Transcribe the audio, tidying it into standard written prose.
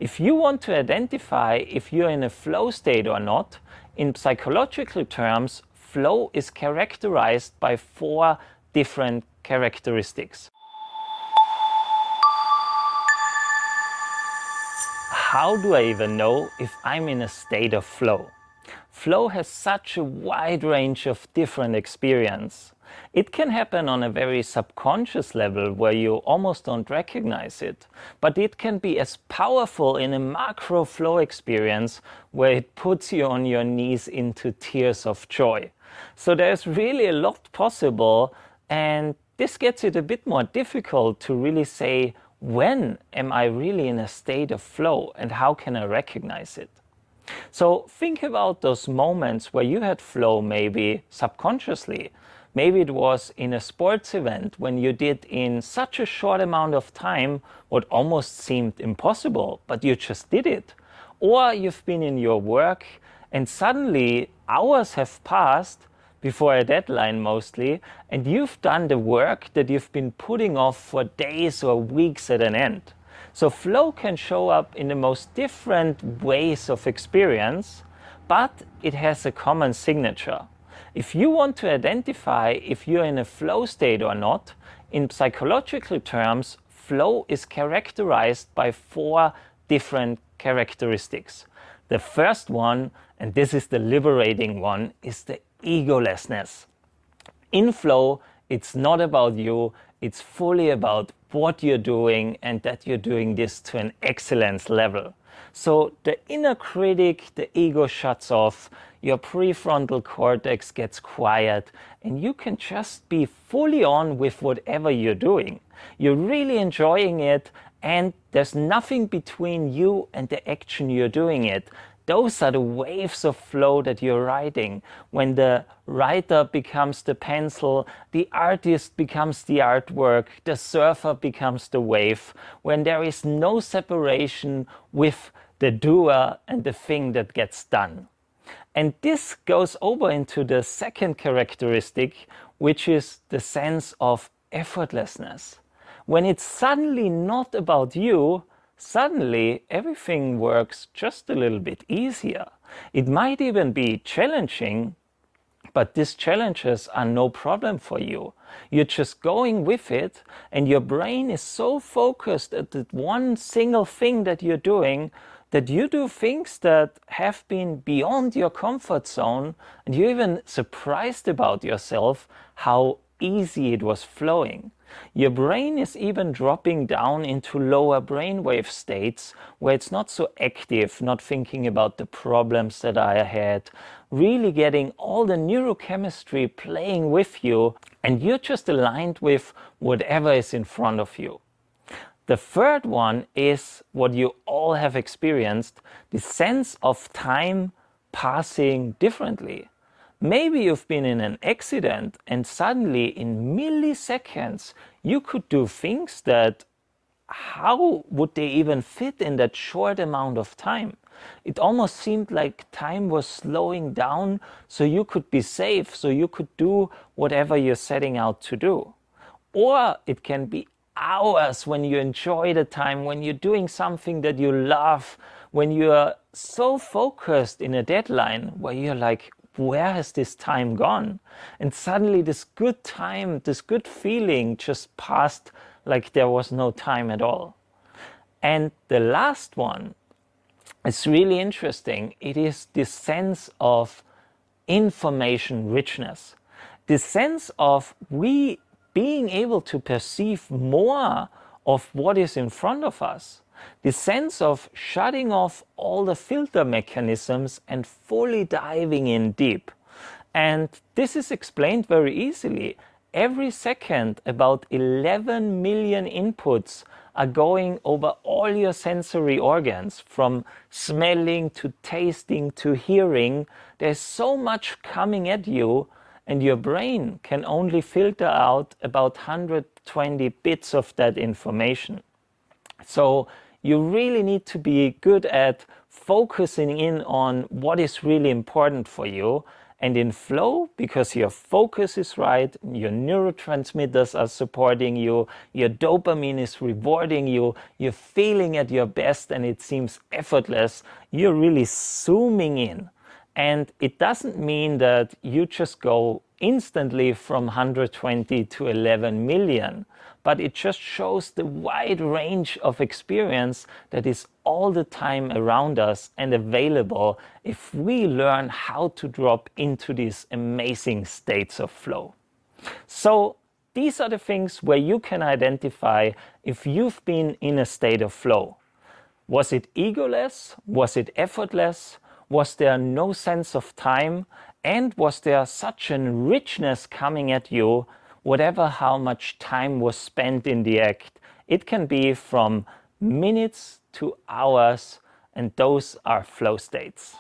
If you want to identify if you're in a flow state or not, in psychological terms, flow is characterized by 4 different characteristics. How do I even know if I'm in a state of flow? Flow has such a wide range of different experience. It can happen on a very subconscious level where you almost don't recognize it, but it can be as powerful in a macro flow experience where it puts you on your knees into tears of joy. So there's really a lot possible, and this gets it a bit more difficult to really say, when am I really in a state of flow and how can I recognize it? So think about those moments where you had flow, maybe subconsciously. Maybe it was in a sports event when you did in such a short amount of time what almost seemed impossible, but you just did it. Or you've been in your work and suddenly hours have passed before a deadline mostly, and you've done the work that you've been putting off for days or weeks at an end. So flow can show up in the most different ways of experience, but it has a common signature. If you want to identify if you're in a flow state or not, in psychological terms, flow is characterized by 4 different characteristics. The first one, and this is the liberating one, is the egolessness. In flow, it's not about you, it's fully about what you're doing and that you're doing this to an excellence level. So the inner critic, the ego shuts off, your prefrontal cortex gets quiet, and you can just be fully on with whatever you're doing. You're really enjoying it, and there's nothing between you and the action you're doing it. Those are the waves of flow that you're riding. When the writer becomes the pencil, the artist becomes the artwork, the surfer becomes the wave, when there is no separation with the doer and the thing that gets done. And this goes over into the second characteristic, which is the sense of effortlessness. When it's suddenly not about you, suddenly everything works just a little bit easier. It might even be challenging, but these challenges are no problem for you. You're just going with it, and your brain is so focused at that one single thing that you're doing that you do things that have been beyond your comfort zone, and you're even surprised about yourself how easy it was flowing. Your brain is even dropping down into lower brainwave states where it's not so active, not thinking about the problems that I had, really getting all the neurochemistry playing with you, and you're just aligned with whatever is in front of you. The third one is what you all have experienced, the sense of time passing differently. Maybe you've been in an accident and suddenly in milliseconds you could do things that, how would they even fit in that short amount of time? It almost seemed like time was slowing down so you could be safe, so you could do whatever you're setting out to do. Or it can be hours when you enjoy the time, when you're doing something that you love, when you're so focused in a deadline where you're like, where has this time gone? And suddenly this good time, this good feeling just passed like there was no time at all. And the last one is really interesting. It is this sense of information richness. This sense of we being able to perceive more of what is in front of us. The sense of shutting off all the filter mechanisms and fully diving in deep. And this is explained very easily. Every second, about 11 million inputs are going over all your sensory organs, from smelling to tasting to hearing. There's so much coming at you, and your brain can only filter out about 120 bits of that information. So you really need to be good at focusing in on what is really important for you And in flow, because your focus is right, your neurotransmitters are supporting you, your dopamine is rewarding you, you're feeling at your best and it seems effortless, you're really zooming in. And it doesn't mean that you just go instantly from 120 to 11 million, but it just shows the wide range of experience that is all the time around us and available if we learn how to drop into these amazing states of flow. So these are the things where you can identify if you've been in a state of flow. Was it egoless? Was it effortless? Was there no sense of time? And was there such a richness coming at you, whatever how much time was spent in the act? It can be from minutes to hours, and those are flow states.